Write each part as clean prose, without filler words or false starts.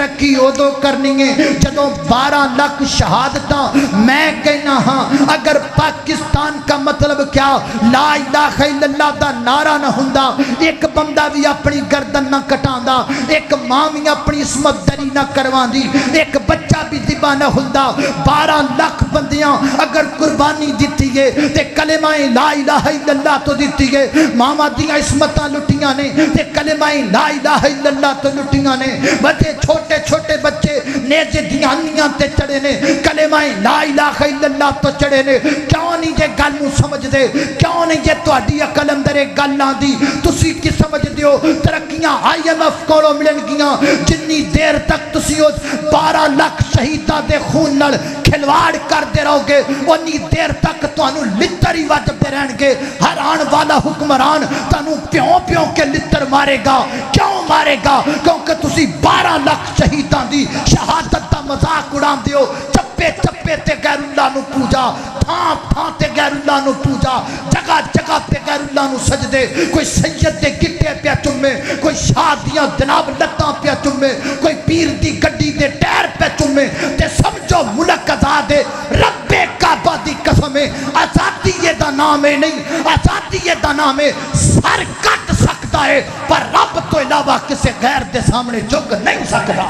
ترقی ادو کرنی ہے جدوں 12 لاکھ شہادتاں میں کہنا ہاں اگر پاکستان کا مطلب کیا لا الہ الا اللہ دا نعرہ نہ ہوندا ایک بندہ بھی اپنی گردن نہ کٹاندا ایک ماں بھی اپنی عصمت دری نہ کرواندی ایک بچہ بھی ذبح نہ ہوندا 12 لاکھ بندیاں اگر قربانی دیتی ہے تے کلمہ لا الہ الا اللہ تو دیتی ہے ماما دیاں عصمتاں لٹیاں نے تے کلمہ لا الہ الا اللہ تو لٹیاں نے بچے چھوٹے چھوٹے بچے نیزے دیانیاں تے چڑھے نے کلمہ لا الہ الا اللہ تو چڑھے نے کیوں نہیں جے گل نوں سمجھ دے کیوں نہیں جے تہاڈی عقل اندر اے گل آندی تسی کی سمجھ دیو ترقیاں IMF کولوں ملن گیاں جنی دیر تک تسی اس 12 لاکھ شہیداں دے خون نال کھلواڑ کردے رہو گے اونی دیر تک تانوں لتر ہی وجدے رہن گے ہر آن والا حکمران تانوں پیوں پیوں کے لتر مارے گا کیوں مارے گا کیونکہ تسی 12 لاکھ شہیداں دی شہادت دا مذاق اڑان دیو چپے چپے تے غیر اللہ نو پوجا تھان تھان تے غیر اللہ نو پوجا جگہ جگہ تے غیر اللہ نو سجدے کوئی سید دے گٹے پیا چومے کوئی شاہ دیاں جناب لتاں پیا چومے کوئی پیر دی گڈی دے ٹائر پہ چومے تے سمجھو ملک آزاد ہے رب کعبہ دی قسم ہے آزادی دا نام ہے نہیں آزادی دا نام ہے سر کٹ سکتا ہے پر رب تو علاوہ کسی غیر دے سامنے جھک نہیں سکتا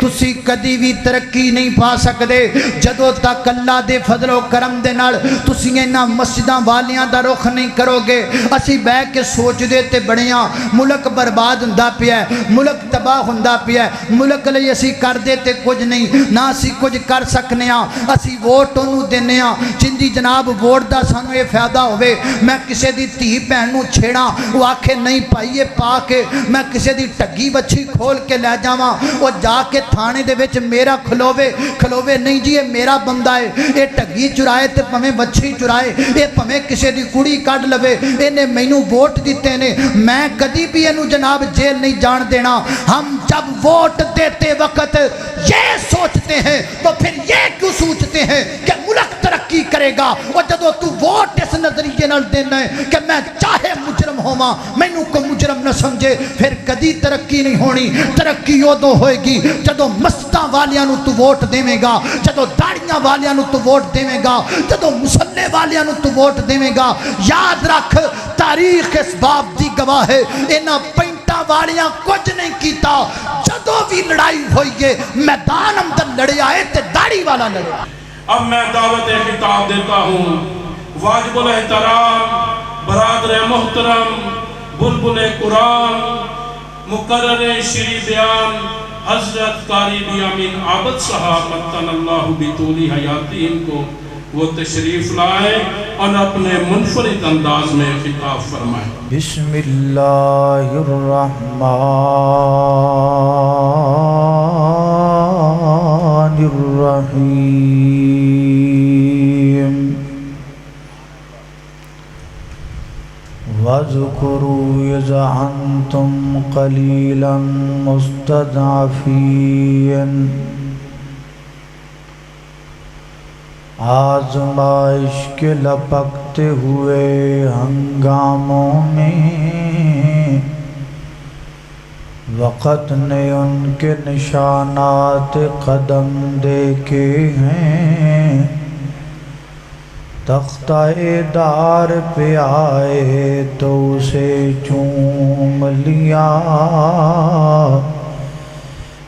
تسی کدی بھی ترقی نہیں پا سکتے جدوں تک اللہ دے فضل و کرم دے نال تسی انہاں مسجداں والیاں دا رخ نہیں کرو گے اسی بہ کے سوچ دے تے بڑیاں ملک برباد ہوندا پیا ہے ملک تباہ ہوندا پیا ہے ملک لئی اسی کر دے تے کچھ نہیں نہ اسی کچھ کر سکنے ہاں اسی ووٹ انہوں دینے ہاں جندی جناب ووٹ دا سانوں یہ فائدہ ہوئے میں کسے دی تھی پہنوں چھیڑاں وہ آکھے نہیں پائیے پا کے میں کسے دی ٹگی بچھی کھول کے لے جاواں وہ جا کے تھانے دے وچ میرا کھلوے نہیں جی یہ میرا بندہ ہے یہ ٹگی چرائے تے پمیں بچھی چرائے یہ پمیں کسے دی کڑی کڈ لوے انہیں مینوں ووٹ دیتے نے میں کدی بھی انہوں جناب جیل نہیں جان دینا ہم جب ووٹ دیتے وقت یہ سوچتے ہیں تو پھر یہ کیوں سوچتے ہیں کہ ملک ترقی کرے گا اور جدو تو ووٹ اس نظریے نال دینا ہے کہ میں چاہے مجرم ہوا مینوں کو مجرم نہ سمجھے پھر کدی ترقی نہیں ہونی ترقی ادو ہوئے گی جدو مستاں والیاں نو تو ووٹ دیویں گا جدو داڑیاں والیاں نو تو ووٹ دیویں گا جدو مسلے والیاں نو تو ووٹ دیویں گا یاد رکھ تاریخ اس باب دی گواہ ہے انہاں پینٹاں والیاں کچھ نہیں کیتا جدو بھی لڑائی ہوئی ہے میدان اندر لڑے آئے تے داڑی والا لڑے اب میں دعوت خطاب دیتا ہوں واجب الاحترام برادر محترم بلبل قرآن مقرر شری بیان حضرت قاری بیامین عابد صاحب متن اللہ بطولی حیاتی ان کو وہ تشریف لائے اور اپنے منفرد انداز میں خطاب فرمائے بسم اللہ الرحمن الرحیم وَاذْكُرُوا إِذْ أَنْتُمْ قَلِيلًا مُسْتَضْعَفِينَ آزمائش کے لپکتے ہوئے ہنگاموں میں وقت نے ان کے نشانات قدم دیکھے ہیں تختہ دار پہ آئے تو اسے چوم لیا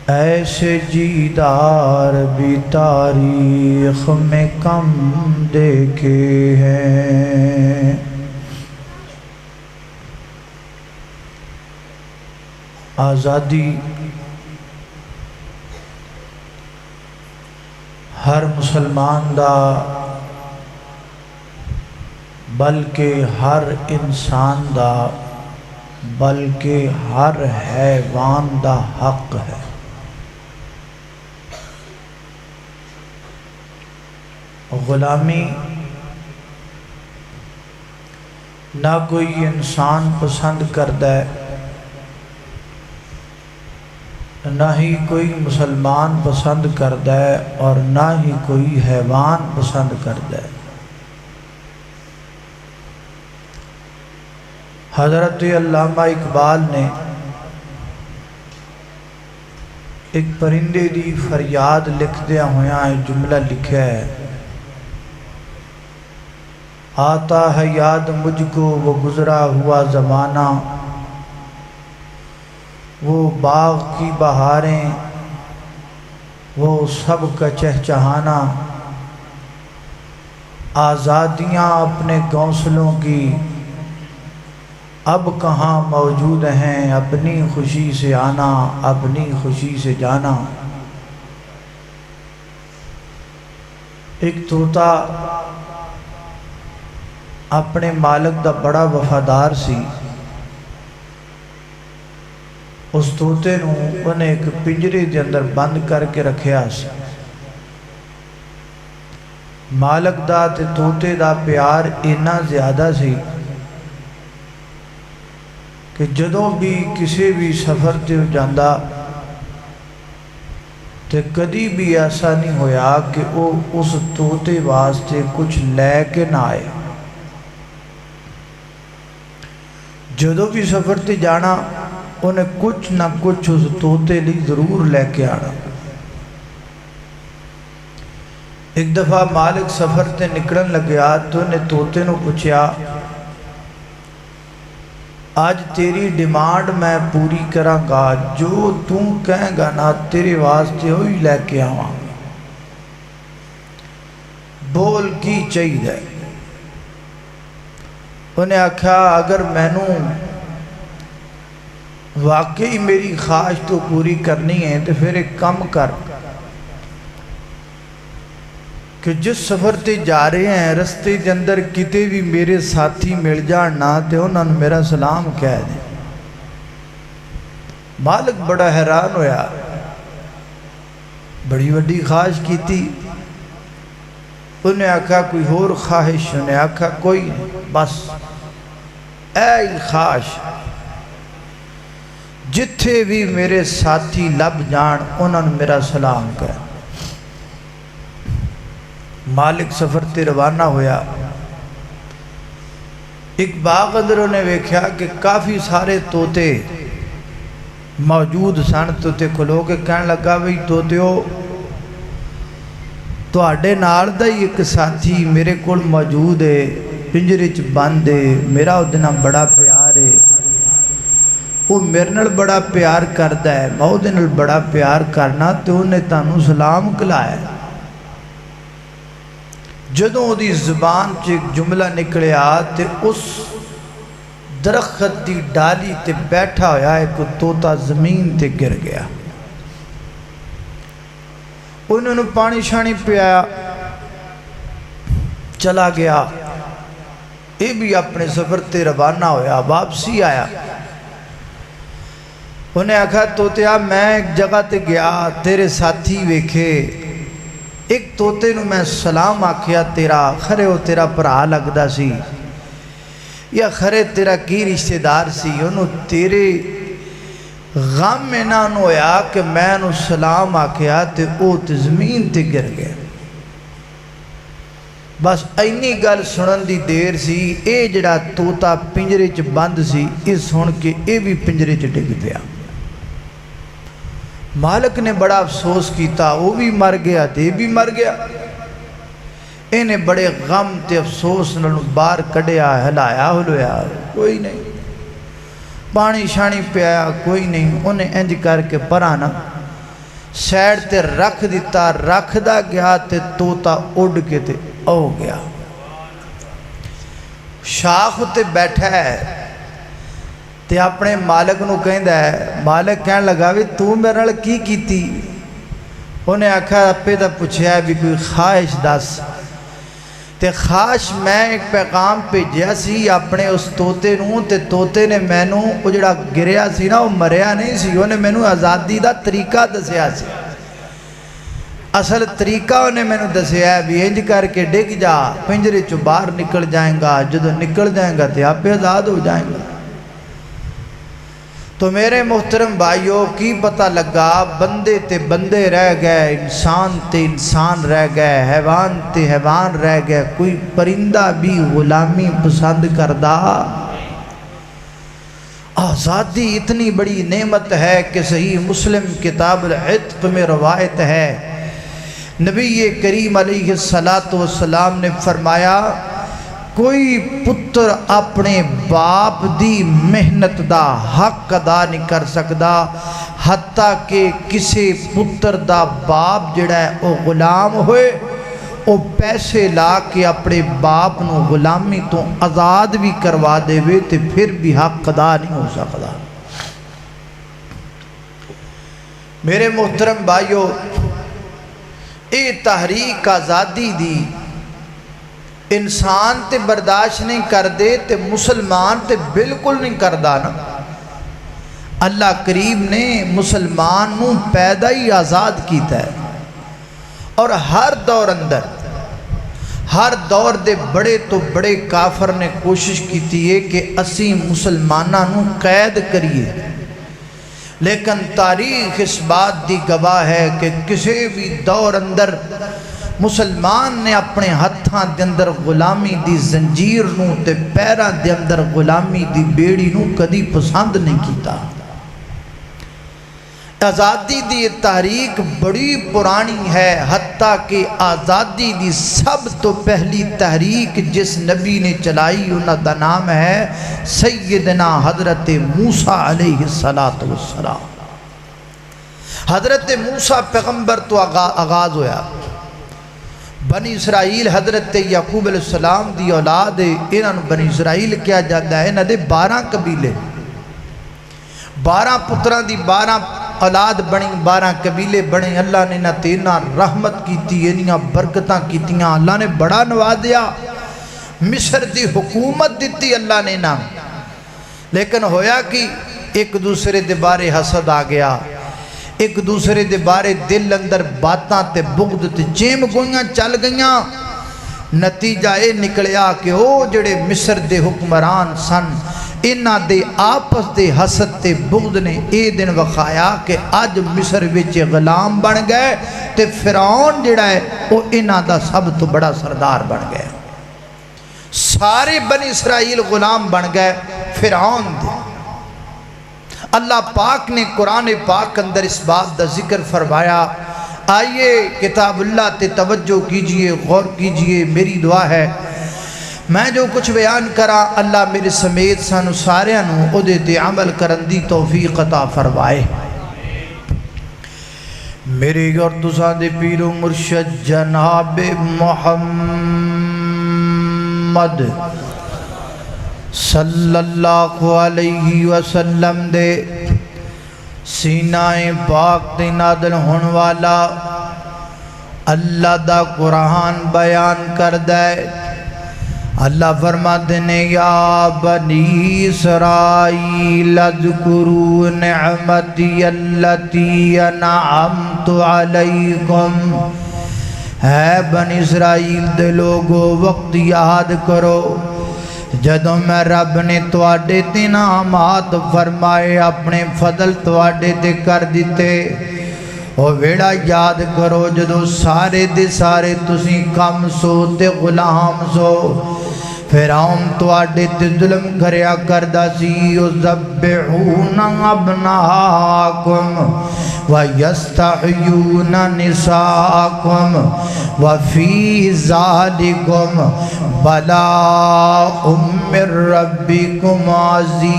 ایسے جیدار بھی تاریخ میں کم دیکھے ہیں آزادی ہر مسلمان دا بلکہ ہر انسان دا بلکہ ہر حیوان دا حق ہے غلامی نہ کوئی انسان پسند کرتا ہے نہ ہی کوئی مسلمان پسند کرتا ہے اور نہ ہی کوئی حیوان پسند کرتا ہے حضرت علامہ اقبال نے ایک پرندے دی فریاد لکھدیا ہویا جملہ لکھا ہے، آتا ہے یاد مجھ کو وہ گزرا ہوا زمانہ، وہ باغ کی بہاریں، وہ سب کا چہچہانا، آزادیاں اپنے گھونسلوں کی اب کہاں موجود ہیں، اپنی خوشی سے آنا اپنی خوشی سے جانا۔ ایک طوطا اپنے مالک دا بڑا وفادار سی، اس طوطے نوں انہیں ایک پنجرے دے اندر بند کر کے رکھیا سی۔ مالک دا تے طوطے دا پیار اتنا زیادہ سی کہ جدوں بھی کسی بھی سفر تے جاندا تے کدی بھی ایسا نہیں ہویا کہ وہ اس طوطے واسطے کچھ لے کے نہ آئے۔ جدوں بھی سفر تے جانا انہیں کچھ نہ کچھ اس طوطے لی ضرور لے کے آنا۔ ایک دفعہ مالک سفر تے نکلن لگیا تو انہیں طوطے نوں پوچھیا، آج تیری ڈیمانڈ میں پوری کراں گا، جو تم کہیں گا نا تیرے واسطے ہوئی لے کے آواں، بول کی چاہیے؟ انہیں آکھا اگر مینوں واقعی میری خواہش تو پوری کرنی ہے تو پھر ایک کم کر کہ جس سفر تے جا رہے ہیں رستے دے اندر کتے بھی میرے ساتھی مل جان نہ تے انہاں نوں میرا سلام کہہ دے۔ مالک بڑا حیران ہویا، بڑی وڈی خواہش کیتی۔ انہیں آکھا کوئی اور خواہش؟ انہیں آکھا کوئی نہیں، بس اے خواہش جتھے بھی میرے ساتھی لب جان انہاں نوں میرا سلام کہہ۔ مالک سفر تے روانہ ہویا، ایک باغ اندر انہیں ویکھیا کہ کافی سارے طوطے موجود سن۔ طوطے کھلو کے کہنے لگا بھئی طوطیو تواڈے نال دا ہی ایک ساتھی میرے کول موجود ہے، پنجرے چ بند ہے، میرا اودے نال بڑا پیار ہے، وہ میرے نال بڑا پیار کردا ہے، میں اودے نال بڑا پیار کرنا تے انہیں تانوں سلام کلایا۔ جدوں دی زبان چ ایک جملہ نکلیا تے اس درخت دی ڈالی تے بیٹھا ہویا ایک طوطا زمین تے گر گیا۔ انہوں نے پانی شانی پیا، چلا گیا، یہ بھی اپنے سفر تے روانہ ہویا، واپسی آیا۔ انہیں آکھا طوطیا میں ایک جگہ تے گیا، تیرے ساتھی ویکھے، ایک طوطے نوں میں سلام آکھیا تیرا، خرے وہ تیرا بھرا لگدا سی یا خرے تیرا کی رشتہ دار سی، انہوں تیرے غم میں نہ ہویا کہ میں انہوں سلام آکھیا تے او تے زمین تے گر گیا۔ بس اینی گل سنن دی دیر سی، اے جڑا طوطا پنجرے چ بند سی اے سن کے اے بھی پنجرے چ ڈگ پیا۔ مالک نے بڑا افسوس کیتا، وہ بھی مر گیا تے بھی مر گیا۔ انہیں بڑے غم تے افسوس نال باہر کڈیا، ہلایا ہلویا، کوئی نہیں، پانی شانی پیا، کوئی نہیں۔ انہیں انج کر کے پرانا سیڈ تے رکھ دیتا، رکھ دا گیا تے طوطا اڑ کے تے او گیا، شاخ تے بیٹھا ہے تے اپنے مالک نو کہندا ہے۔ مالک کہن لگا بھی تو میرے نال کی کیتی؟ انہیں آکھا اپے دا پوچھیا بھی کوئی خواہش دس تے خواہش میں ایک پیغام بھیجیا سی اپنے اس طوطے نو تے طوطے نے مینوں وہ جڑا گریا سی نا وہ مریا نہیں سی، انہیں مینوں آزادی دا طریقہ دسیا سی، اصل طریقہ انہیں مینوں دسیا ہے بھی انج کر کے ڈگ جا، پنجرے چوں باہر نکل جائیں گا، جدو نکل جائیں گا تے آپ آزاد ہو جائیں گا۔ تو میرے محترم بھائیوں کی پتہ لگا بندے تے بندے رہ گئے، انسان تے انسان رہ گئے، حیوان تے حیوان رہ گئے، کوئی پرندہ بھی غلامی پسند کردہ آزادی اتنی بڑی نعمت ہے کہ صحیح مسلم کتاب العتق میں روایت ہے، نبی کریم علیہ السلام نے فرمایا کوئی پتر اپنے باپ دی محنت دا حق ادا نہیں کر سکدا حتیٰ کہ کسی پتر دا باپ جڑا ہے وہ غلام ہوئے، وہ پیسے لا کے اپنے باپ نو غلامی تو آزاد بھی کروا دے وے تے پھر بھی حق ادا نہیں ہو سکدا۔ میرے محترم بھائیو، اے تحریک آزادی دی انسان تے برداشت نہیں کر دے تے مسلمان تے بالکل نہیں کردا نا۔ اللہ کریم نے مسلمان نو پیدا ہی آزاد کیتا ہے، اور ہر دور اندر ہر دور دے بڑے تو بڑے کافر نے کوشش کیتی ہے کہ اسی مسلماناں نو قید کریے، لیکن تاریخ اس بات دی گواہ ہے کہ کسی بھی دور اندر مسلمان نے اپنے ہتھاں دے اندر غلامی دی زنجیر نو تے پیراں دے اندر غلامی دی بیڑی نو کدی پسند نہیں کیتا۔ آزادی دی تحریک بڑی پرانی ہے، حتیٰ کہ آزادی دی سب تو پہلی تحریک جس نبی نے چلائی انہاں دا نام ہے سیدنا حضرت موسیٰ علیہ السلام۔ حضرت موسیٰ پیغمبر تو آغاز ہویا، بنی اسرائیل حضرت یعقوب علیہ السلام دی اولاد، انہاں بنی اسرائیل کیا جاتا ہے، انہاں دے 12 قبیلے، 12 پتران دی 12 اولاد بنی، 12 قبیلے بنے۔ اللہ نے نہ تینا رحمت کیتی، انہاں برکتاں کیتیاں، اللہ نے بڑا نوازیا، مصر دی حکومت دیتی اللہ نے نہ، لیکن ہویا کہ ایک دوسرے دے بارے حسد آ گیا، ایک دوسرے دے بارے دل اندر باتاں تے بغض تے چیم گویاں چل گئیاں۔ نتیجہ اے نکلیا کہ او جڑے مصر دے حکمران سن، انہاں دے آپس دے حسد تے بغض نے اے دن وکھایا کہ اج مصر وچ غلام بن گئے تے فرعون جڑا ہے وہ انہاں دا سب تو بڑا سردار بن گئے، سارے بنی اسرائیل غلام بن گئے فرعون دے۔ اللہ پاک نے قرآن پاک اندر اس بات دا ذکر فرمایا۔ آئیے کتاب اللہ تے توجہ کیجئے، غور کیجئے، میری دعا ہے میں جو کچھ بیان کرا اللہ میرے سمیت سانو سارے نو اودے تے عمل کرن دی توفیق عطا فرمائے۔ میرے اور تساں دے پیر و مرشد جناب محمد صلی اللہ علیہ وسلم دے سینہ پاک تے نازل ہون والا اللہ دا قرآن بیان کردہ ہے۔ اللہ فرماتے ہیں یا بنی اسرائیل اذکروا نعمتی اللتی انعمت علیکم، اے بنی اسرائیل دے لوگو وقت یاد کرو جدوں میں رب نے تواڈے تے انعامات فرمائے، اپنے فضل تواڈے تے کر دیتے۔ او ویڑا یاد کرو جدوں سارے دے سارے تسی کم سو تے غلام سو، فرعون تواڈے تے ظلم کریا کردا سی، یذبحون ابناءکم ویستحیون نساءکم وفی ذالکم بلاء من ربکم عظیم۔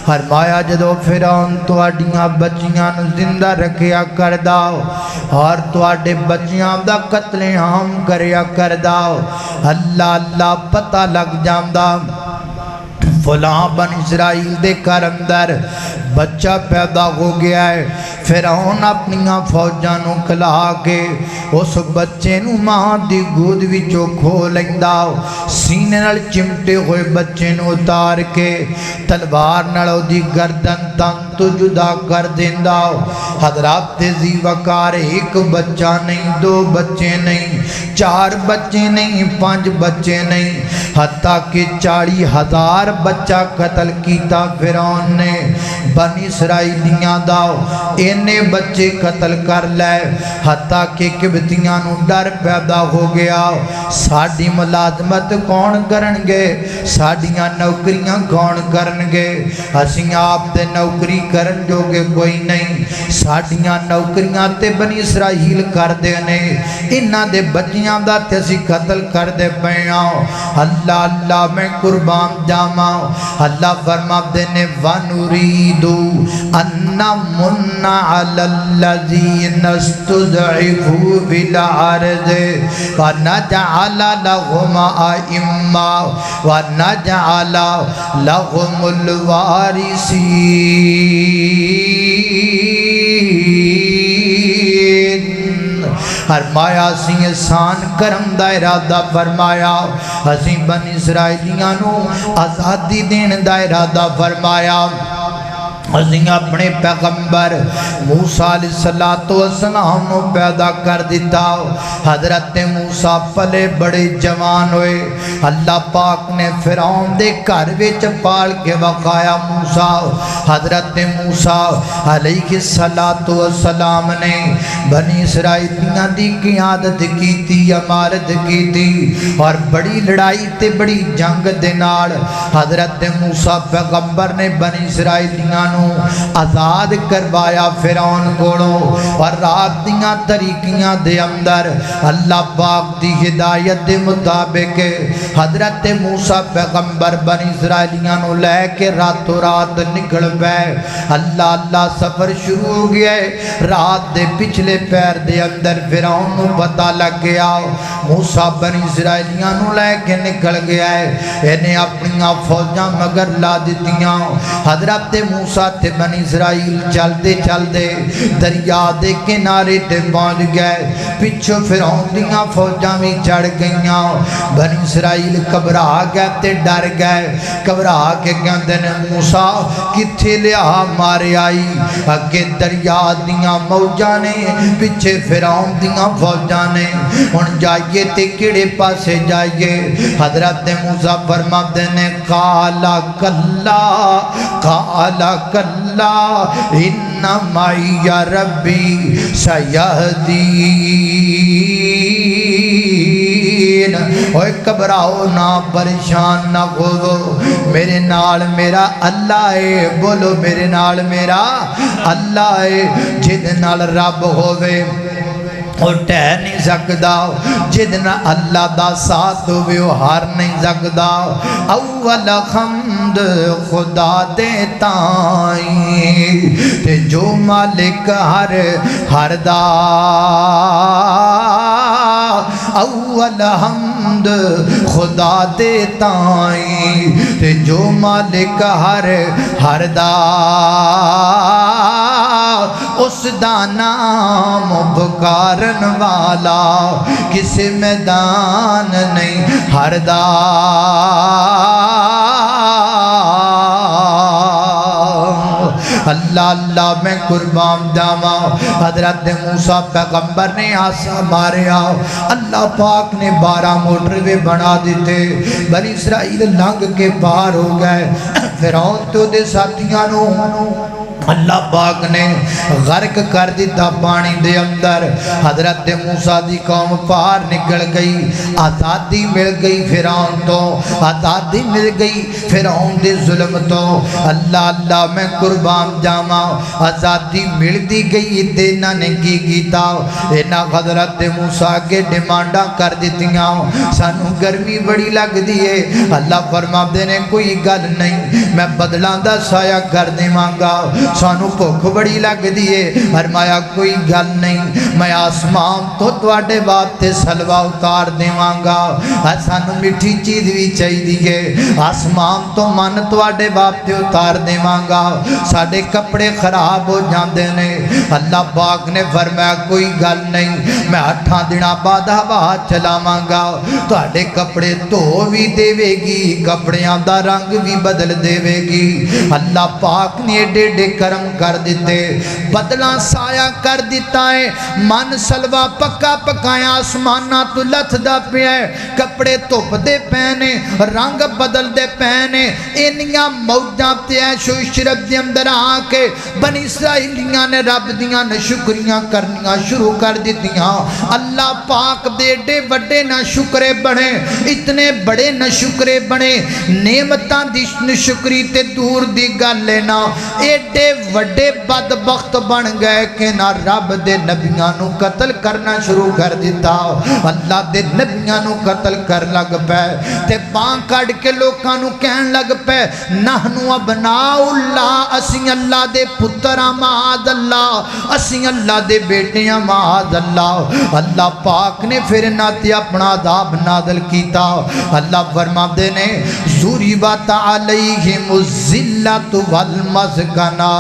فرمایا جدو فرعون تواڈیاں بچیاں نو زندہ رکھیا کردا اور تواڈے بچیاں دا قتل عام کریا کردا، اللہ اللہ پتہ لگ جاندا فلاں بن اسرائیل دے گھر اندر بچہ پیدا ہو گیا ہے۔ فرعون اپنیاں فوجاں نو کھلا کے اس بچے نو ماں دی گود وچوں کھو لیندا، سینے نال چمٹے ہوئے بچے نو اتار کے تلوار نال دی گردن تن تو جدا کر دیندا۔ حضرات ذی وقار ایک بچہ نہیں، 2 بچے نہیں، 4 بچے نہیں، 5 بچے نہیں، حتیٰ کہ 40,000 بچہ قتل کیتا فرعون نے۔ بنی اسرائیلیاں دا اینے بچے قتل کر لے حتیٰ کہ قبطیاں نو ڈر پیدا ہو گیا ساڑی ملازمت کون کرنگے ساڑیاں نوکریاں کون کرنگے ہسیں آپ دے نوکری کرن جو گے کوئی نہیں ساڑیاں نوکریاں تے بنی اسرائیل کر دینے انہاں دے بچیاں دا تے اسی قتل کر دے پیاں اللہ اللہ میں قربان جاما اللہ فرما دینے وَنُرِيدُ أَنَّ مُنَّ عَلَى الَّذِينَ اسْتُضْعِفُوا فِي الْأَرْضِ وَنَجْعَلَ لَهُمْ أَئِمَّةً وَنَجْعَلَ لَهُمُ الْوَارِثِينَ فرمایا اسی احسان کرم دا ارادہ فرمایا اسی بنی اسرائیلیاں نو آزادی دین دا ارادہ فرمایا ਅਸੀਂ ਆਪਣੇ ਪੈਗੰਬਰ موسیٰ علیہ السلام نو پیدا کر دیتا حضرت موسیٰ پلے بڑے جوان ہوئے اللہ پاک نے فرعون دے گھر وچ پال کے وقایا موسیٰ حضرت موسیٰ علیہ السلام نے بنی اسرائیلیاں دی قیادت کی تھی امارت کی تھی اور بڑی لڑائی تے بڑی جنگ دے نال حضرت موسیٰ پیغمبر نے بنی اسرائیلیاں نو آزاد کروایا فرعون کوڑوں اور رات دیاں طریقیاں دے اندر اللہ پاک دی ہدایت دے مطابق حضرت موسیٰ پیغمبر بنی اسرائیلیاں نو لے کے راتوں رات نکل پائے اللہ اللہ سفر شروع ہو گیا ہے رات دے پچھلے پیر دے اندر فرعون نو پتہ لگ گیا موسیٰ بنی اسرائیلیاں نو لے کے نکل گیا ہے انہیں اپنیاں فوجاں مگر لا دیتیاں حضرت موسیٰ تے بنی اسرائیل چل دے دریا دے کنارے تے پہنچ گئے پچھو فرعون دیاں فوجاں بھی چڑھ گئیاں بنی اسرائیل گھبرا گئے تے ڈر گئے گھبرا کے کہندے نے موسیٰ کتھے لیا مارے آئی اگے دریا دیاں موجاں نے پیچھے فرعون دیاں فوجاں نے ہن جائیے تے کیڑے پاسے جائیے حضرت موسیٰ فرماتے نے قالا کلا قالا کلا ان معی ربی سیہدین اوہ گھبراؤ نہ پریشان نہ ہو میرے نال میرا اللہ ہے بولو میرے نال میرا اللہ ہے جد نال رب ہووے اور ٹہ نہیں سکدا جدنا اللہ دا ساتھ ہوئے وہ ہار نہیں سکدا اول حمد خدا دیتا تے جو مالک ہر دا اول حمد خدا دیتا تے جو مالک ہر دا اس دا نام بکارن والا کسی میدان نہیں ہر دا اللہ اللہ میں قربان جاواں حضرت موسیٰ پیغمبر نے آسا ماریا اللہ پاک نے 12 موٹروے بنا دیتے بنی اسرائیل لنگ کے پار ہو گئے فرعون تو دے ساتھیاں نو اللہ پاک نے غرق کر دیتا پانی دے اندر حضرت موسیٰ دی قوم پار نکل گئی آزادی مل گئی فرعون تو آزادی مل گئی فرعون دے ظلم تو اللہ اللہ میں قربان جاواں آزادی مل دی گئی دینا نے کی گیتا اینا حضرت موسیٰ کے ڈیمانڈا کر دیتیاں سانو گرمی بڑی لگ دیئے اللہ فرما دینے کوئی گل نہیں میں بدلان دا سایہ کر دے مانگا سانو بھوک بڑی لگ دیئے فرمایا کوئی گل نہیں میں آسمان تو تواڈے واسطے سلوا اتار دیواں گا سانو میٹھی چیز بھی چاہیے دیئے آسمان تو من تواڈے واسطے اتار دیواں گا ساڈے کپڑے خراب ہو جاندے نے اللہ پاک نے فرمایا کوئی گل نہیں میں 8 دنوں بعد ہوا چلاواں گا تواڈے کپڑے دھو بھی دیوے گی کپڑیاں دا رنگ بھی بدل دیوے گی اللہ پاک نے ایڈے ایڈے کرم کر دیتے بدلا سایہ کر دیتا ہے من سلوا پکا پکایا آسمانہ تو لتھ دا پیا ہے کپڑے دھپ دے پینے رنگ بدل دے پینے انیاں موجاں تے عیش و عشرت دے اندر آ کے بنی اسرائیلیاں نے رب دیاں نشکریاں کرنیاں شروع کر دیتیاں اللہ پاک دے ڈے وڈے نشکرے بنے اتنے بڑے نشکرے بنے نعمتاں دی نشکری تے دور دی گل نا ایڈے وڈے بدبخت بن گئے کہ نہ رب دے نبیاں نو قتل کرنا شروع کر دیتا اللہ دے نبیاں نو قتل کر لگ پے تے بان کڑ کے لوکاں نو کہن لگ پے نحنو ابناء اللہ اسی اللہ دے پتراں معاذ اللہ اسی اللہ دے بیٹیاں معاذ اللہ اللہ پاک نے پھر نہ تے اپنا عذاب نازل کیتا اللہ فرماندے نے ضربت علیہم الذلۃ والمسکنہ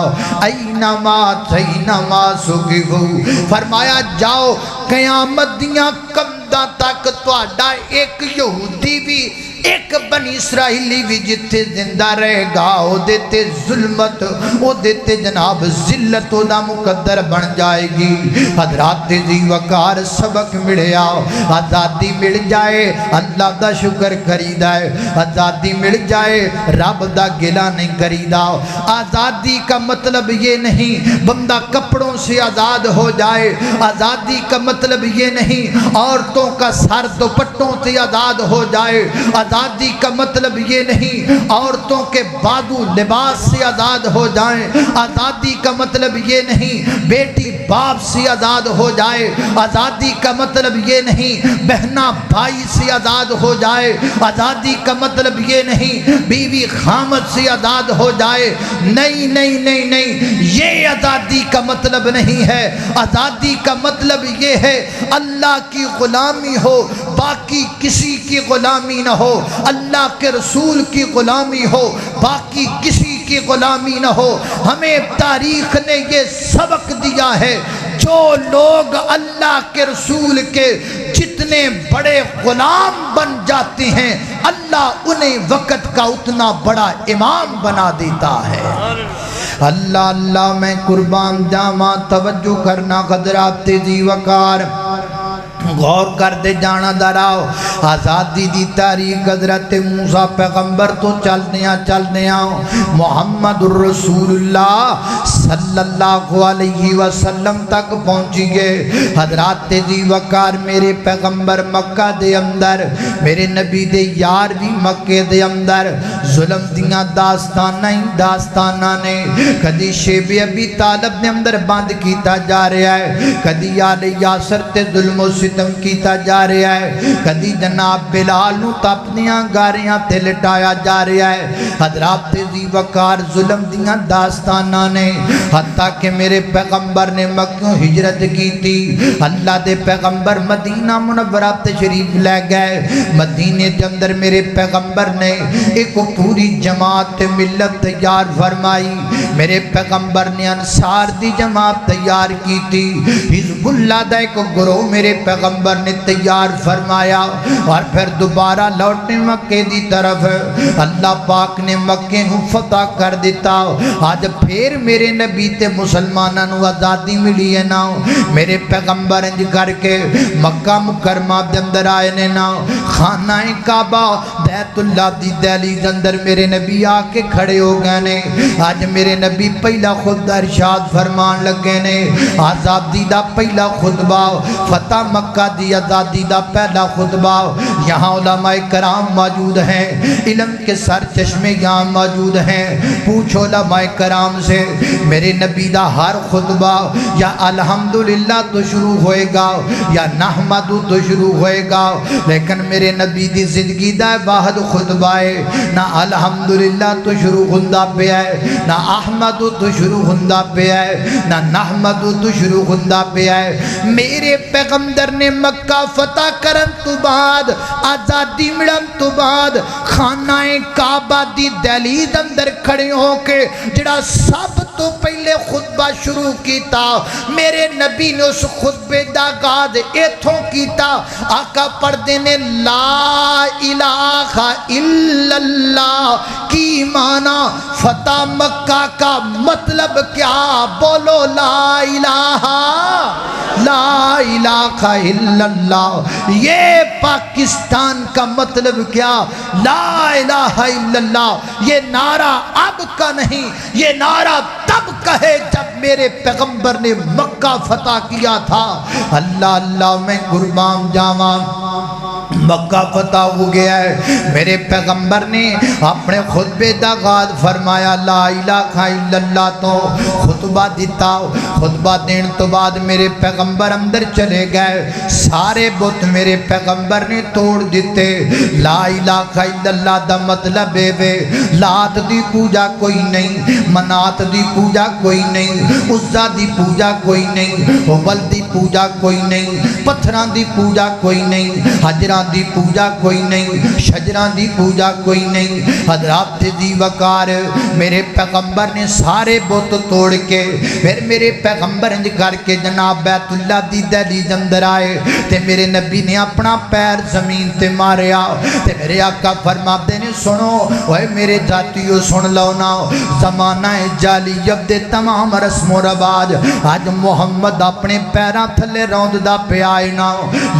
اینما تینما سکبوا فرمایا جاؤ قیامت دیاں قدماں تک تہاڈا ایک یہودی بھی ایک بنی اسرائیلی بھی جتے زندہ رہے گا او دیتے ظلمت او دیتے جناب ذلت دا مقدر بن جائے گی حضرات دی وقار سبق ملیا آزادی مل جائے اللہ دا شکر کریدا ہے آزادی مل جائے رب دا گلہ نہیں کریدا آزادی کا مطلب یہ نہیں بندہ کپڑوں سے آزاد ہو جائے آزادی کا مطلب یہ نہیں عورتوں کا سر دوپٹوں سے آزاد ہو جائے آزادی کا مطلب یہ نہیں عورتوں کے بازو لباس سے آزاد ہو جائیں آزادی کا مطلب یہ نہیں بیٹی باپ سے آزاد ہو جائے آزادی کا مطلب یہ نہیں بہنا بھائی سے آزاد ہو جائے آزادی کا مطلب یہ نہیں بیوی خامد سے آزاد ہو جائے نہیں نہیں نہیں نہیں یہ آزادی کا مطلب نہیں ہے آزادی کا مطلب یہ ہے اللہ کی غلامی ہو باقی کسی کی غلامی نہ ہو اللہ کے رسول کی غلامی ہو باقی کسی کی غلامی نہ ہو ہمیں تاریخ نے یہ سبق دیا ہے جو لوگ اللہ کے رسول کے جتنے بڑے غلام بن جاتے ہیں اللہ انہیں وقت کا اتنا بڑا امام بنا دیتا ہے اللہ اللہ میں قربان جاواں توجہ کرنا حضرات تیزی وقار غور کر دے جانا دراؤ آزادی دی تاریخ حضرت موسیٰ پیغمبر تو چل دیا محمد الرسول اللہ صلی اللہ علیہ وسلم تک پہنچی گئے حضرات دی وقار میرے پیغمبر مکہ دے اندر میرے نبی دے یار بھی مکہ دے اندر ظلم دیاں داستانہ نے کدی شیب ابی طالب نے اندر بند کیتا جا رہا ہے کدی آل یاسر تے ظلم و ستم کیتا جا رہا ہے کدی جناب بلال نو تپنیاں گاریاں تے لٹایا جا رہا ہے حضرات دی وقار ظلم دیاں داستانہ نے حتیٰ کہ میرے پیغمبر نے مکہ ہجرت کی تھی اللہ دے پیغمبر مدینہ منورہ تشریف لے گئے مدینے کے اندر میرے پیغمبر نے ایک پوری جماعت ملت تیار فرمائی میرے پیغمبر نے انصار دی جماعت تیار کی تھی حزب اللہ دا ایک گروہ میرے پیغمبر نے تیار فرمایا اور پھر دوبارہ لوٹنے مکہ دی طرف اللہ پاک نے مکہ نو فتح کر دیتا آج پھر میرے نبی تے مسلمانوں نو آزادی ملی ہے نا میرے پیغمبر انج کر کے مکہ مکرمہ دے اندر آئے نے نا خانہ کعبہ بیت اللہ دی دہلیز اندر میرے نبی آ کے کھڑے ہو گئے نے آج میرے نبی پہلا خطبہ ارشاد فرمان لگے نے آزادی دا پہلا خطبہ فتح مکہ دی آزادی دا پہلا خطبہ یہاں علماء کرام موجود ہیں علم کے سر چشمے یہاں موجود ہیں پوچھو علماء کرام سے میرے نبی دا ہر خطبہ یا الحمدللہ تو شروع ہوئے گا یا نحمد تو شروع ہوئے گا لیکن میرے نبی دی زندگی دا واحد خطبہ ہے نہ الحمدللہ تو شروع ہندہ پہ ہے نہ احمد تو شروع ہندہ پہ ہے نہ نحمد تو شروع ہندہ پہ ہے میرے پیغمبر نے مکہ فتح کرن تو بعد آزادی ملن تو بعد خانہ کعبہ دی دہلیز اندر کھڑے ہو کے جڑا سب تو پہلے خطبہ شروع کیتا میرے نبی نے اس خطبے دا آغاز ایتھوں کیتا آقا پڑھ دینے لا الہ الا اللہ کی معنی فتح مکہ کا مطلب کیا؟ بولو لا الہ الا اللہ۔ یہ پاکستان کا مطلب کیا؟ لا الہ الا اللہ۔ یہ نعرہ اب کا نہیں، یہ نعرہ تب کہے جب میرے پیغمبر نے مکہ فتح کیا تھا۔ اللہ اللہ میں قربان جاواں، مکہ فتح ہو گیا ہے، میرے پیغمبر نے اپنے خطبے دا آغاز فرمایا لا الہ الا اللہ تو خطبہ دیتا۔ خطبہ دین تو بعد میرے پیغمبر اندر چلے گئے، سارے بت میرے پیغمبر نے توڑ دیتے۔ لا الہ الا اللہ دا مطلب ہے لات دی پوجا کوئی نہیں، منات دی پوجا کوئی نہیں، عزا دی پوجا کوئی نہیں، حبل دی پوجا کوئی نہیں، پتھراں دی پوجا کوئی نہیں، حجراں دی پوجا کوئی نہیں، شجراں دی پوجا کوئی نہیں۔ حضرات دی وقار میرے پیغمبر نے سارے بت توڑ کے پھر میرے پیغمبر انج کر کے جناب بیت اللہ دی دہلیز اندر آئے تے میرے نبی نے اپنا پیر زمین تے ماریا تے میرے آقا فرماتے نے سنو اوے میرے ذاتیو سن لو نا، زمانہ جاہلیت دے تمام رسم و رواج آج محمد اپنے پیراں تھلے روند دا پیا ہے نا۔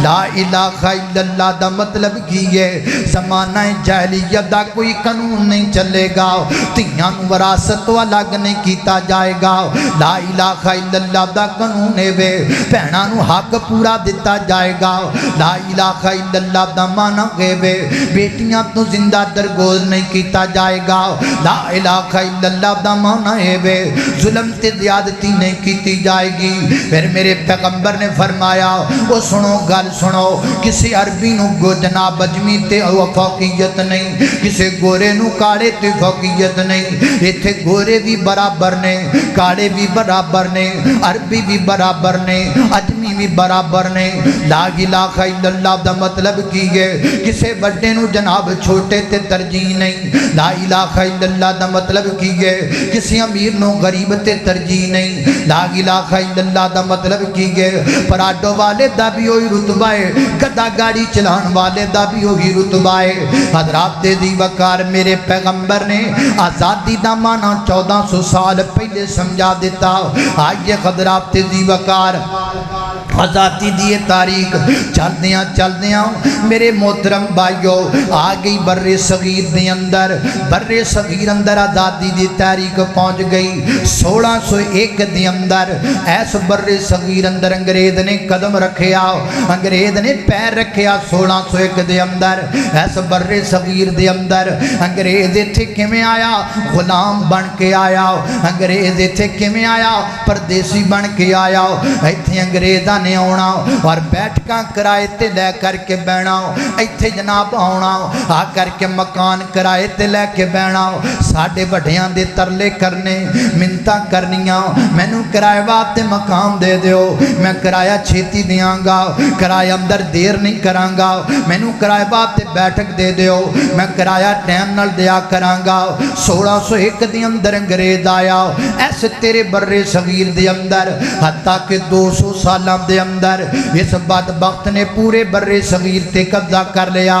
لا الہ الا اللہ دا مطلب کی ہے زمانہ جاہلیت دا کوئی قانون نہیں چلے گا، تیاں نوں وراثت تو الگ نہیں کیتا جائے گا۔ لا الہ الا اللہ دا قانون ہے وے بہناں نوں حق پورا دتا جائے گا۔ لا الہ الا اللہ دا معنی ہے وے بیٹیاں تو زندہ درگوز نہیں کیتا جائے گا۔ لا الہ الا اللہ دا معنی ہے وے ظلم تے زیادتی نہیں کیتی جائے گی۔ پھر میرے پیغمبر نے فرمایا او سنو گل سنو، کسی عربی نو گو جناب اجمی تے فوقیت نہیں، کسی گورے نو کاڑے تے فوقیت نہیں، ایتھے گورے بھی برابر نے، کاڑے بھی برابر نے، عربی بھی برابر نے، اجمی بھی برابر نے۔ لا الہ الا اللہ دا مطلب کی ہے کسی بڑے نو جناب چھوٹے تے ترجیح نہیں۔ لا الہ الا اللہ دا مطلب کی ہے کسی امیر نو غریب تے ترجیح نہیں۔ لا الہ الا اللہ دا مطلب کی ہے پراڈو والے دا بھی ہوئی رتبہ ہے، گدا گاڑی چلان والے دا بھی ہوئی رتبہ ہے۔ حضرات دی وقار میرے پیغمبر نے آزادی دا معنی 1400 سال پہلے سمجھا دیتا۔ آئیے حضرات دی وقار آزادی دی تاریخ چل دیاں میرے محترم بھائیو آ گئی بر صغیر دے اندر، بر صغیر اندر آزادی دی تاریخ پہنچ گئی 1601 دے اندر۔ ایس بر صغیر اندر انگریز نے قدم رکھیا، انگریز نے پیر رکھیا 1601 دے اندر۔ ایس بر صغیر دے اندر انگریز ایتھے کیویں آیا؟ غلام بن کے آیا۔ انگریز ایتھے کیویں آیا؟ پردیسی بن کے آیا۔ ایتھے انگریزاں نے آنا اور بیٹھکاں کرائے تے لے کر کے بہنا، ایتھے جناب آنا آ کر کے مکان کرائے تے لے کے بہنا، ساڈے وڈیاں دے ترلے کرنے منتاں کرنیاں مینوں کرائے واسطے مکان دے دیو، میں کرایہ چھیتی دیاں گا، کرایہ اندر دیر نہیں کراں گا، مینوں کرائے واسطے بیٹھک دے دیو، میں کرایہ ٹائم نال دیا کراں گا۔ 1601 دے اندر انگریز آیا ایسے تیرے بر صغیر دے اندر، حتیٰ کہ 200 سالاں دے اندر اس بدبخت نے پورے بر صغیر تے قبضہ کر لیا۔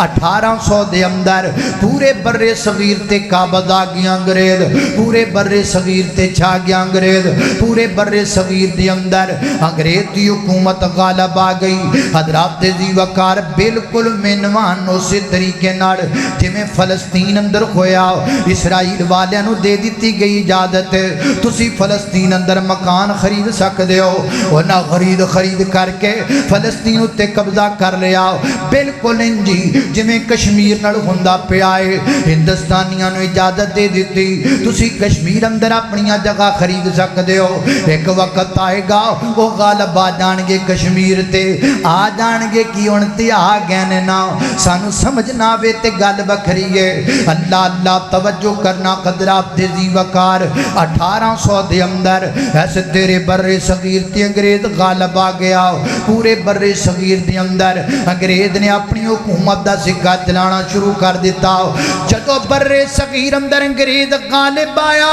1800 دے اندر پورے بر صغیر تے قابض آ گیا انگریز، پورے بر صغیر تے چھا گیا انگریز، پورے بر صغیر دے اندر انگریز دی حکومت غالب آ گئی۔ حضرات دی وقار بالکل مینوان اسی طریقے نال جویں فلسطین اندر ہویا، اسرائیل والیاں نو دے دیتی گئی اجازت تسی فلسطین اندر مکان خرید سکدے ہو، انہاں خرید کر کے فلسطین اتے قبضہ کر لیا۔ بالکل انجی جویں کشمیر نال ہوندا پیا ہے، ہندوستانیاں نو اجازت دے دیتی تسی کشمیر اندر اپنی جگہ خرید سکدے ہو، ایک وقت آئے گا وہ غالب آ جان گے کشمیر تے، آ جان گے کی ہن تے آ گئے نے نا سانو سمجھ نہ آوے تے گل وکھری ہے۔ اللہ اللہ توجہ کرنا قدرات دی وقار 1800 دے اندر ایسے تیرے بر صغیر تے انگریز غالب آ گیا۔ پورے بر صغیر دے اندر انگریز نے اپنی حکومت دا سکہ چلانا شروع کر دیتا۔ جدو بر صغیر اندر انگریز غالب آیا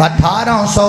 1800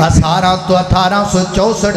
1864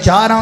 4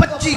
25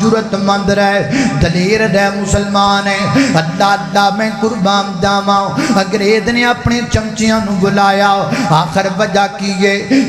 جرت مند رہے دلیر رہے مسلمان ہے اللہ اللہ میں قربان جاواں انگریز نے اپنے چمچیاں نو بلایا آخر وجہ کی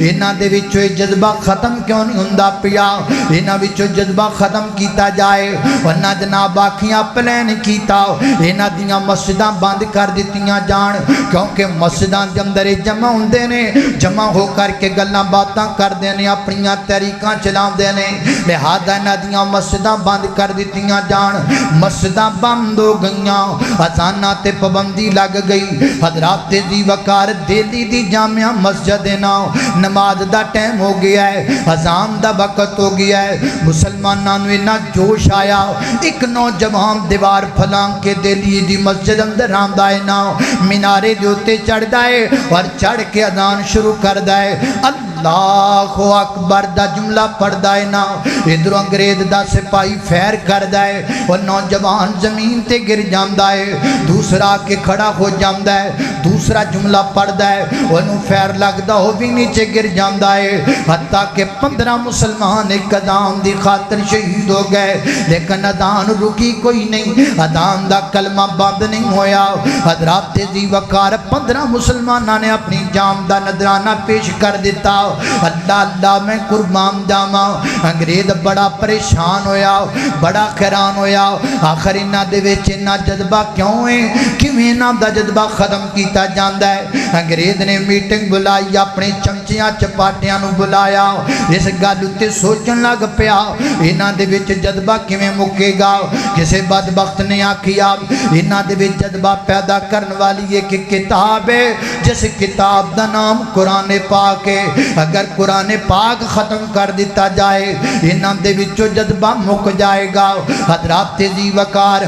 انہاں دے وچوں جذبہ ختم کیوں نہیں ہوندا پیا انہاں وچوں جذبہ ختم کیتا جائے ورنہ جناب آکھیاں پلان کیتا انہاں دیاں مسجداں بند کر دتیاں جان کیونکہ مسجداں دے اندر جمع ہوندے نے جمع ہو کر کے گلاں باتاں کردے نے اپنیاں طریقاں چلاندے نے لہذا انہاں دیاں مسجداں بند کر دتیاں جان مسجداں بند ہو گئیاں اذاناں تے پابندی لگ گئی حضرات دی وقار دہلی دی جامعہ مسجد نا نماز دا ٹائم ہو گیا ہے اذان دا وقت ہو گیا ہے مسلماناں نو اتنا جوش آیا ایک نوجوان دیوار پھلانگ کے دہلی دی مسجد اندر آندا ہے نا مینارے دے اوتے چڑھدا ہے اور چڑھ کے اذان شروع کردا ہے اللہ اکبر دا جملہ پڑھدا ہے نا ادھر انگریز دا سپاہی فیر کردا ہے اور نوجوان زمین تے گر جاندا ہے دوسرا کے کھڑا ہو جاندا ہے دوسرا جملہ پڑھدا ہے انہوں فیر لگدا ہو بھی نیچے گر جاندا ہے حتیٰ کہ 15 مسلمان ایک اذان دی خاطر شہید ہو گئے لیکن اذان رکی کوئی نہیں اذان دا کلمہ بند نہیں ہویا حضرات دی وقار 15 مسلمانہ نے اپنی جام دا نذرانہ پیش کر دیتا اللہ اللہ میں قربان جاواں انگریز بڑا پریشان ہویا بڑا حیران ہویا آخر انہاں دے وچ انہاں جذبہ کیوں ہے کیویں انہاں دا جذبہ ختم کیتا جاندا ہے انگریز نے میٹنگ بلائی اپنے چمچیاں چپاٹیاں نو بلایا اس گل تے سوچن لگ پیا انہاں دے وچ جذبہ کیویں مکے گا کسے بدبخت نے آکھیا انہاں دے وچ جذبہ پیدا کرن والی ایک کتاب ہے جس کتاب دا نام قرآن پاک ہے اگر قرآن پاک ختم کر دیتا جائے انہاں دے وچوں جذبہ مک جائے گا حضرات دی وقار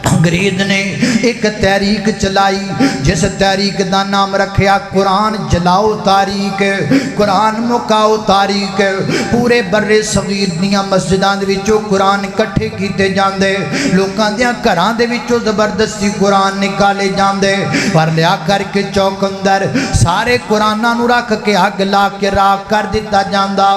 انگریز نے ایک تحریک چلائی جس تحریک دا نام رکھیا قرآن جلاؤ تاریخ قرآن مکاؤ تاریخ پورے بر صغیر دیاں مسجداں دے وچوں قرآن کٹھے کیتے جاندے لوکاں دیاں گھراں دے وچوں زبردستی قرآن نکالے جاندے پر لیا کر کے چوک اندر سارے قرآناں نو رکھ کے اگ لا کے راکھ کر دیتا جاندا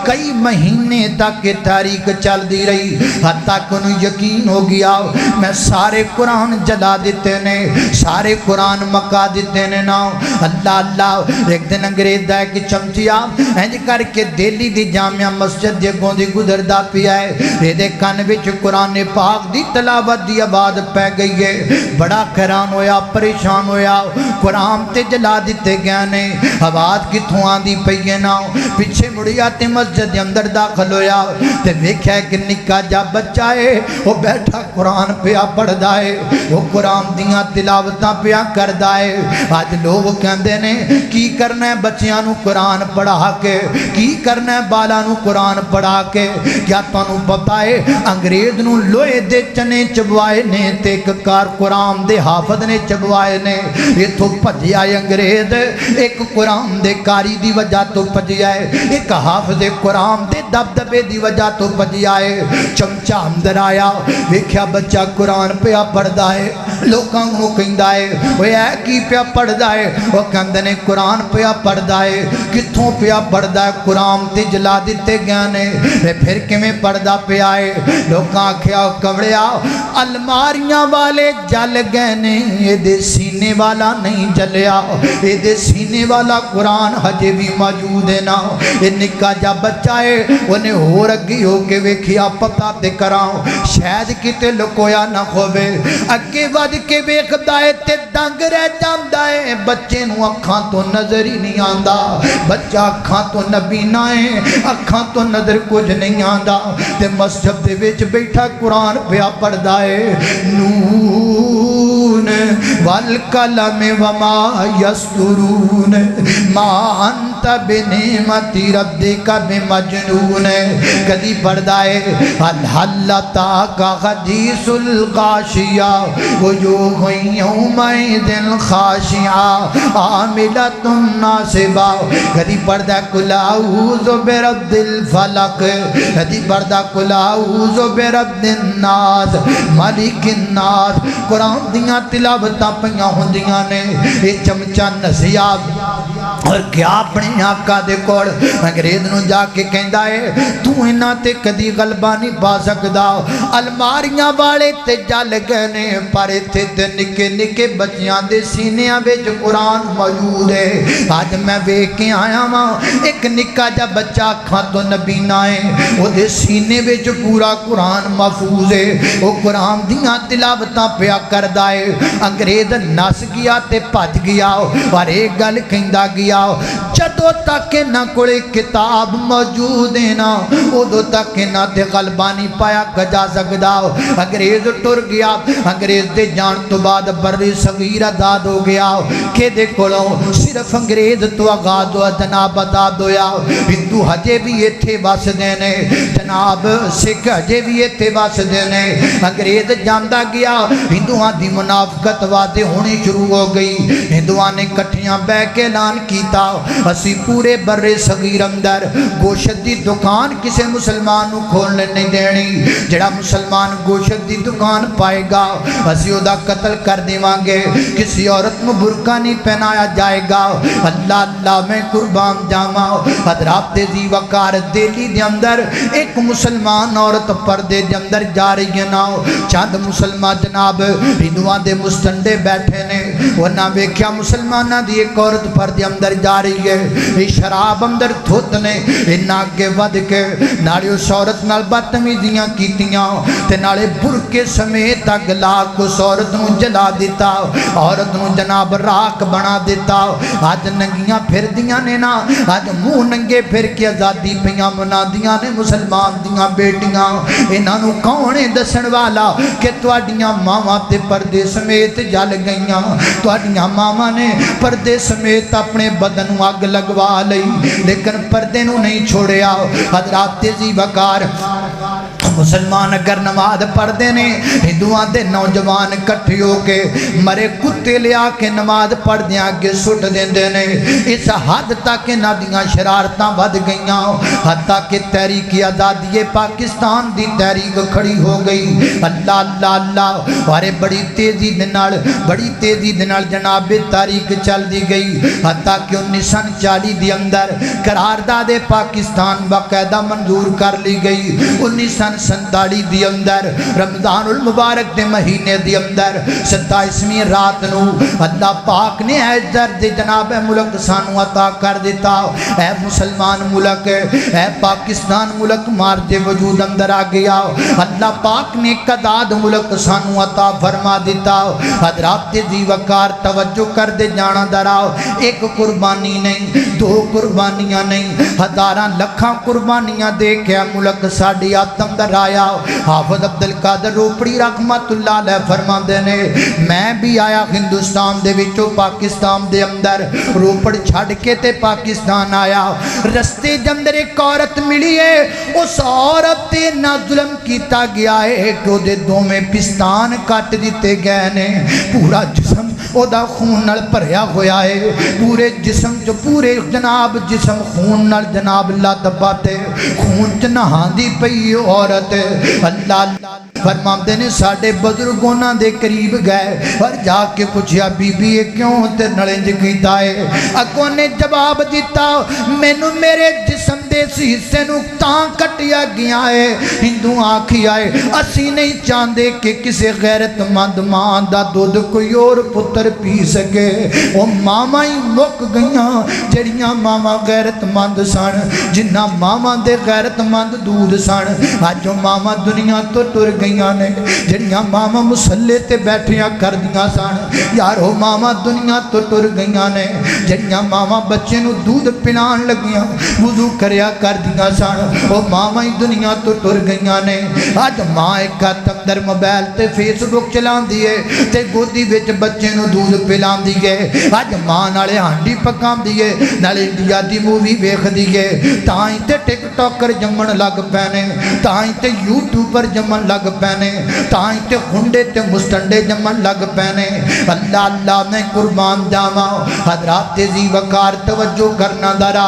کئی مہینے تک یہ تحریک چل دی رہی حتیٰ کہ انہوں یقین ہو گیا میں سارے قرآن جلا دیتے نے سارے قرآن مکا دیتے نے نا اللہ اللہ ایک دن انگریز دا ایک چمچیا انج کر کے دہلی دی جامعہ مسجد دے گوندی گزر دا پیا ہے یہ دے کان وچ قرآن پاک دی تلاوت دی آواز پہ گئی ہے بڑا حیران ہویا پریشان ہویا قرآن تے جلا دیتے گئے نے آواز کتھوں آندی پئی ہے نا پیچھے مڑیا تے مسجد دے اندر داخل ہویا تے ویکھیا کہ نکا جا بچہ ہے وہ بیٹھا قرآن پیا پڑھدا ہے وہ قرآن دیاں تلاوتاں پیا کردا ہے آج لوگ کہندے نے کی کرنا ہے بچیاں نو قرآن پڑھا کے کی کرنا ہے بالا نو قرآن پڑھا کے کیا تانوں پتہ ہے انگریز نو لوہے دے چنے چبوائے نے تے ایک کار قرآن دے حافظ نے چبوائے نے یہ تو بھجیا ہے انگریز ایک قرآن دے کاری دی وجہ تو بھجیا ہے ایک حافظ قرآن دے دبدبے دی وجہ تو بھجیا ہے چمچا اندر آیا ویکھیا بچہ قرآن پیا پڑھدا ہے لوکاں نو کہندا ہے اوے اے کی پیا پڑھدا ہے او کہندے نے قرآن پیا پڑھدا ہے کتھوں پیا پڑھدا ہے قرآن تے جلا دتے گئے نے پھر کیویں پڑھدا پیا ہے لوکاں آکھیا کمڑیا الماریاں والے جل گئے نے اے دے سینے والا نہیں جلیا اے دے سینے والا قرآن ہجے بھی موجود ہے نا اے نکا جا بچہ ہے انہیں ہو رگی ہو کے ویکھیا پتہ تے کراں شاید کتے لکویا نہ ہووے اگے ود کے ویکھدا ہے تے دنگ رہ جاندا ہے بچے نو اکھاں تو نظر ہی نہیں آندا بچہ اکھاں تو نبینا ہے اکھاں تو نظر کچھ نہیں آندا تے مسجد دے وچ بیٹھا قرآن پیا پڑھدا ہے نون والقلم وما یسطرون ما انت بنعمت ربک بمجنون کدی پڑھدا ہے حل تاک حدیث الغاشیہ وجوہ یومئذ خاشعہ عاملۃ ناصبہ کدی پڑھدا قل اعوذ برب الفلق کدی پڑھدا قل اعوذ برب الناس مالک الناس قرآن دیاں تلاوتاں پیاں ہوندیاں نے یہ چمچا نسیا اور کیا اپنے آقا دے کول انگریز نو جا کے کہندا ہے تو انہاں تے کدی غلبہ نہیں پا سکدا الماریاں والے تے جل گئے نے پر ایتھے تے نکے نکے بچیاں دے سینیاں وچ قرآن موجود ہے اج میں ویکھ کے آیا واں ایک نکا جا بچہ اکھاں تو نبینا ہے او دے سینے وچ پورا قرآن محفوظ ہے او قرآن دیاں تلاوتاں پیا کردا ہے انگریز نس گیا تے بھج گیا اور ایک گل کہندا گیا جدوں تک انہاں کولے کتاب موجود ہے نا ادوں تک انہاں تے غلبہ نہیں پایا گجا سکدا انگریز ٹر گیا انگریز دے جان تو بعد بر صغیر آزاد ہو گیا کہ دے کولوں صرف انگریز تو آغاز ہوا جناب آزاد ہویا ہندو ہجے بھی ایتھے وسدے نے جناب سکھ ہجے بھی ایتھے وسدے نے انگریز جاندا گیا ہندوؤں دی منافقت واضح ہونی شروع ہو گئی ہندوؤں نے کٹھیاں بہ کے اعلان کیتا اسی پورے بر صغیر اندر گوشت دی دکان کسے مسلمان نو کھولنے نہیں دینی جڑا مسلمان گوشت دی دکان پائے گا اسی او دا قتل کر دیواں گے کسی عورت نو برقع نہیں پہنایا جائے گا اللہ اللہ میں قربان جاواں حضرات دی وقار دہلی دے اندر ایک مسلمان عورت پردے دے اندر جا رہی ہے نا چند مسلمان جناب ہندوؤں دے مستنڈے بیٹھے نے ورنہ ویکھیا مسلماناں دی ایک عورت پردے اندر جا رہی ہے شراب اندر دھت نے انہاں اگے ود کے نالے اس عورت نال بدتمیزیاں کیتیاں تے نالے برقعے سمیت اگ لا کے اس عورت نو جلا دیتا عورت نو جناب راکھ بنا دیتا اج ننگیاں پھر دیاں نے نا اج منہ ننگے پھر کے آزادی پیاں منادیاں نے مسلمان دیاں بیٹیاں انہاں نو کون دسن والا کہ تواڈیاں ماواں تے پردے سمیت جل گئیاں تواڈیاں ماواں نے پردے سمیت اپنے بدن اگ لگوا لئی لیکن پردے نو نہیں چھوڑیا حضرات دی وقار مسلمان اگر نماز پڑھتے نے ہندوؤں دے نوجوان کٹھے ہو کے مرے کتے لیا کے نماز پڑھ دیا کے سٹ دیندے نے اس حد تک انہاں دیاں شرارتاں ود گئیاں حتیٰ کہ تحریک آزادی پاکستان دی تحریک کھڑی ہو گئی اللہ اللہ اللہ اور بڑی تیزی دے نال جناب تحریک چل دی گئی حتیٰ کہ 1940 دی اندر قرارداد پاکستان باقاعدہ منظور کر لی گئی 1947 دی اندر رمضان المبارک دے مہینے دی اندر 27ویں رات نو اللہ پاک نے اے درد جناب ملک سانو عطا کر دیتا اے مسلمان ملک اے پاکستان ملک مار دے وجود اندر آ گیا اللہ پاک نے قداد ملک سانو عطا فرما دیتا حضرات دی وقار توجہ کر دے جانا دراؤ ایک قربانی نہیں دو قربانیاں نہیں ہزاراں لکھاں قربانیاں دے کے ملک ساڑی آتم در آیا حافظ عبدالقادر روپڑی رحمت اللہ علیہ فرماندے نے میں بھی آیا ہندوستان دے وچوں پاکستان دے اندر روپڑ چھڑ کے تے پاکستان آیا رستے دے اندر ایک عورت ملی ہے اس عورت تے نہ ظلم کیتا گیا ہے کہ دے دو میں پستان کٹ دیتے گئے نے پورا جسم او دا خون نال بھریا ہویا ہے پورے جسم جو پورے جناب جسم خون نال جناب اللہ دباتے خون چ نہاندی پئی عورت اللہ اللہ فرماندے نے ساڈے بزرگوں دے قریب گئے اور جا کے پوچھیا بی بی یہ کیوں تے نلنج کیتا ہے اگوں نے جواب دیتا مینوں میرے جسم دے سی حصے نو تاں کٹیا گیا ہے ہندو آکھی آئے اسی نہیں چاہندے کہ کسی غیرت مند ماں دا دودھ کوئی اور پتر پی سکے وہ ماما ہی مک گئیاں جڑیاں ماما غیرت مند سن جنہ ماما دے غیرت مند دودھ سن آج جو ماما دنیا تو ٹر گئیاں نے جڑیاں ماما مسلے تے بیٹھیاں کر دیاں سن یارو ماما دنیا تو ٹر گئیاں نے جڑیاں ماما بچے نو دودھ پلان لگیاں وضو کریا کر دیاں سن وہ ماما ہی دنیا تو ٹر گئیاں نے آج ماں ایک ہاتھ در موبائل تے فیس بک چلان دیئے تے گودی وچ بچے نو دودھ پلان دیئے آج ماں نالے ہانڈی پکان دیئے نالے انڈیا دی مووی ویکھ دیئے تائیں تے ٹک ٹاکر جمن لگ پینے تائیں تے یوٹیوبر جمن لگ پینے تائیں تے ہنڈے تے مستنڈے جمن لگ پینے اللہ اللہ میں قربان جاواں حضرات دی وقار توجہ کرنا درا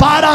12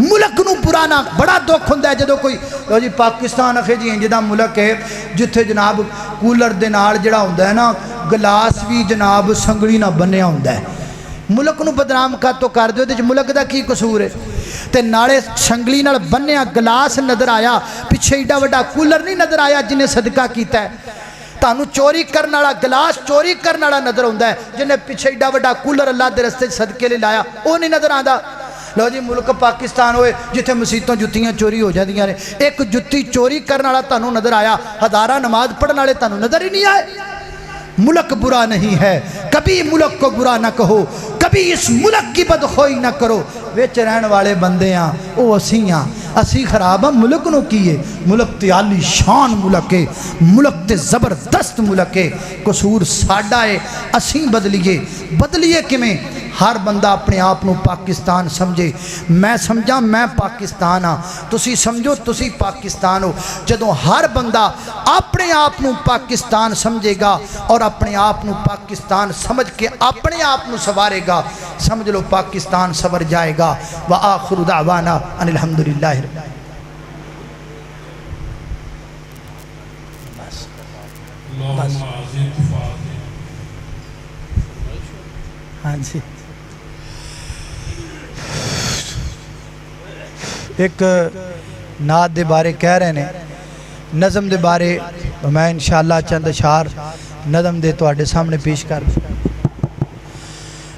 ملک نو برا نہ بڑا دکھ ہوندا ہے جدوں کوئی لو جی پاکستان اکھے جی انج دا ملک ہے جتھے جناب کولر دے نال جڑا ہوندا ہے نا گلاس بھی جناب سنگڑی نہ بنیا ہوندا ہے ملک نو بدنام تو کر دیو تے ملک دا کی قصور ہے تے نالے سنگلی نال بنیا گلاس نظر آیا پیچھے ایڈا وڈا کولر نہیں نظر آیا جنہیں صدقہ کیتا ہے تانوں چوری کرن والا گلاس چوری کرن والا نظر ہوندا ہے جنہیں پیچھے ایڈا وڈا کولر اللہ دے رستے صدقے لے لایا او نہیں نظر آندا لو جی ملک پاکستان ہوئے جتھے مسیتوں جتیاں چوری ہو جاندیاں نے ایک جتی چوری کرن والا تانوں نظر آیا ہزاراں نماز پڑھن والے تانوں نظر ہی نہیں آئے ملک برا نہیں ہے کبھی ملک کو برا نہ کہو کبھی اس ملک کی بدخوئی نہ کرو وچ رہن والے بندے ہاں او اسی ہاں اسی خراب ہاں ملک نو کیے ملک تے عالی شان ملک ہے ملک تے زبردست ملک ہے قصور ساڈا ہے اسی بدلیے کیویں ہر بندہ اپنے آپ نو پاکستان سمجھے میں سمجھا میں پاکستان ہاں تسی سمجھو تسی پاکستان ہو جدوں ہر بندہ اپنے آپ نو پاکستان سمجھے گا اور اپنے آپ نو پاکستان سمجھ کے اپنے آپ نو سوارے گا سمجھ لو پاکستان سور جائے گا وآخر دعوانا ان الحمدللہ رب ہاں جی ایک نعت دے بارے کہہ رہے ہیں نظم دے بارے میں انشاءاللہ چند اشعار نظم دے تواڈے سامنے پیش کر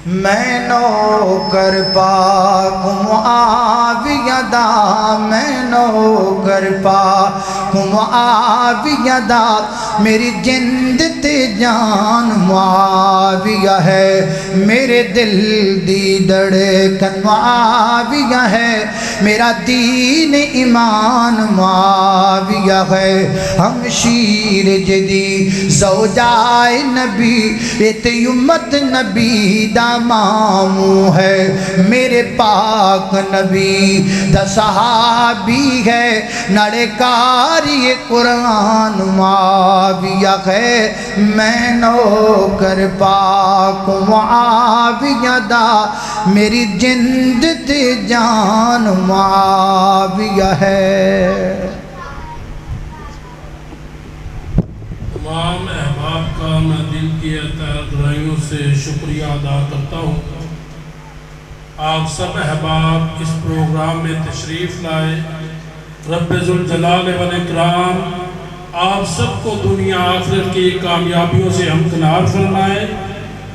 میں نوکر پاک معاویہ دا میں نوکر پاک معاویہ دا میری جند تے جان معاویہ ہے میرے دل دی دھڑکن معاویہ ہے میرا دین ایمان معاویہ ہے ہم شیر جدی زوجائے نبی ایت امت نبی دا مامو ہے میرے پاک نبی دا صحابی ہے نڑے کاری قرآن معاویہ ہے میں نوکر پاک معاویہ دا میری جند تے جان معاویہ ہے تمام احباب کا میں دل کی گہرائیوں سے شکریہ ادا کرتا ہوں آپ سب احباب اس پروگرام میں تشریف لائے رب ذوالجلال والاکرام آپ سب کو دنیا آخرت کی کامیابیوں سے ہمکنار فرمائے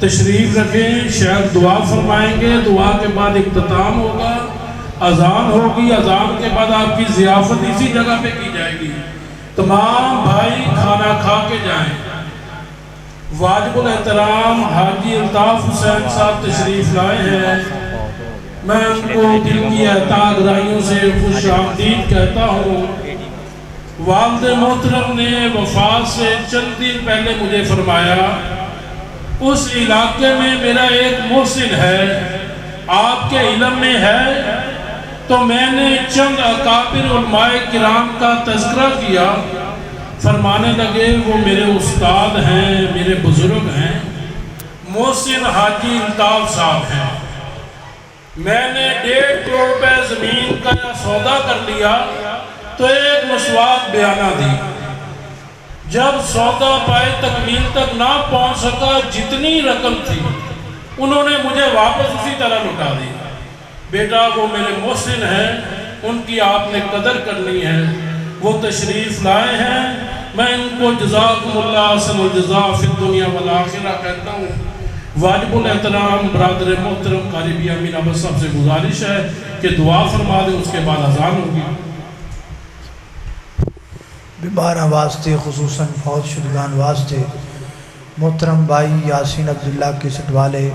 تشریف رکھیں شیخ دعا فرمائیں گے دعا کے بعد اختتام ہوگا اذان ہوگی اذان کے بعد آپ کی ضیافت اسی جگہ پہ کی جائے گی تمام بھائی کھانا کھا کے جائیں واجب الاحترام حاجی الطاف حسین صاحب تشریف لائے ہیں میں ان کو دل کی گہرائیوں سے خوش آمدید کہتا ہوں والد محترم نے وفات سے چند دن پہلے مجھے فرمایا اس علاقے میں میرا ایک محسن ہے آپ کے علم میں ہے تو میں نے چند اکابر علماء کرام کا تذکرہ کیا فرمانے لگے وہ میرے استاد ہیں میرے بزرگ ہیں محسن حاجی الطاف صاحب ہیں میں نے 1.5 کروڑ روپے زمین کا سودا کر لیا تو ایک مسواک بیانہ دی جب سودا پائے تکمیل تک نہ پہنچ سکا جتنی رقم تھی انہوں نے مجھے واپس اسی طرح لٹا دی بیٹا وہ میرے محسن ہیں ان کی آپ نے قدر کرنی ہے وہ تشریف لائے ہیں میں ان کو جزاکم اللہ احسن الجزاء فی الدنیا والآخرہ کہتا ہوں واجب الاحترام برادر محترم قاری بی امین احمد صاحب سے گزارش ہے کہ دعا فرما دیں اس کے بعد اذان ہوگی بیماراں واسطے خصوصاً فوت شدگان واسطے محترم بھائی یاسین عبداللہ کے سٹوالے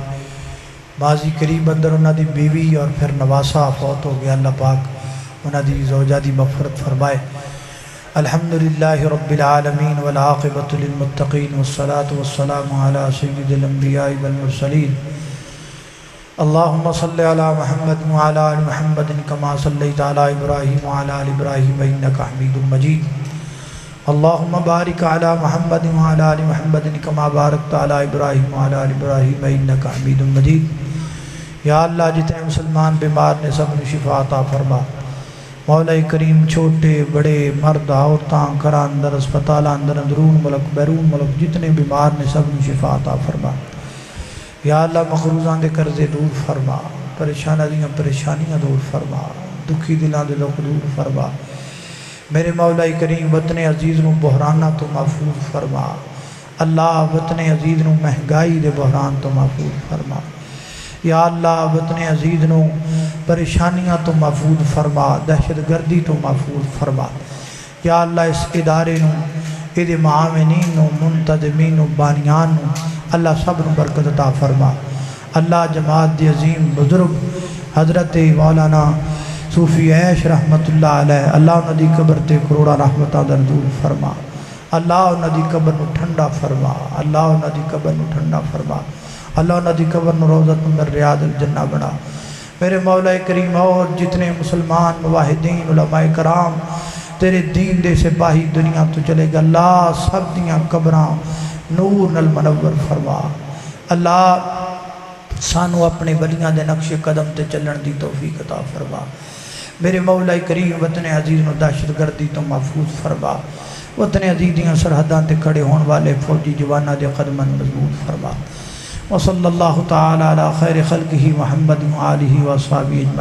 ماضی قریب اندر انہاں دی بیوی اور پھر نواسا فوت ہو گیا اللہ پاک انہاں دی زوجہ دی مغفرت فرمائے الحمدللہ رب العالمین والعاقبۃ للمتقین والصلاة والسلام علی سید الانبیاء والمرسلین اللہم صلی علی محمد وعلی آل محمد کما صلیت علی ابراہیم وعلی آل ابراہیم انک حمید مجید اللہم بارک علی محمد وعلی آل محمد کما بارکت علی ابراہیم وعلی آل ابراہیم انک حمید مجید یا اللہ جتنے مسلمان بیمار نے سب نے شفا عطا فرما مولا کریم چھوٹے بڑے مرد عورتاں گھر اندر اسپتال اندر اندرون ملک بیرون ملک جتنے بیمار نے سب نے شفا عطا فرما یا اللہ مقروضاں دے قرضے دور فرما پریشاناں دیاں پریشانیاں دور فرما دکھی دلاں دے دکھ دور فرما میرے مولا کریم وطن عزیز نو بحرانہ تو محفوظ فرما اللہ وطن عزیز نو مہنگائی دے بحران تو محفوظ فرما یا اللہ وطن عزیز نو پریشانیاں تو محفوظ فرما دہشت گردی تو محفوظ فرما یا اللہ اس ادارے نو ادھے معاونین نو منتظمین نو بانیان نو اللہ سب نو برکت عطا فرما اللہ جماعت دی عظیم بزرگ حضرت مولانا صوفی عیش رحمت اللہ علیہ اللہ انہوں دی قبر تے کروڑا رحمتہ دردور فرما اللہ انہوں دی قبر نو ٹھنڈا فرما اللہ انہوں دی قبر نو ٹھنڈا فرما اللہ انہوں دی قبر نو روضۃ من ریاض الجنہ بنا میرے مولا کریم اور جتنے مسلمان مواحدین علماء کرام تیرے دین دے سپاہی دنیا تو چلے گا اللہ سب دیاں قبراں نور نل منور فرما اللہ سانو اپنے ولیاں دے نقش قدم تے چلن دی توفیق عطا فرما میرے مولا کریم وطن عزیز نو دہشت گردی تو محفوظ فرما وطن عزیز دیاں سرحداں تے کھڑے ہون والے فوجی جواناں دے قدماں مضبوط فرما وصلی اللہ تعالی علی خیر خلقہ محمد و آلہ و صحابہ اجمعین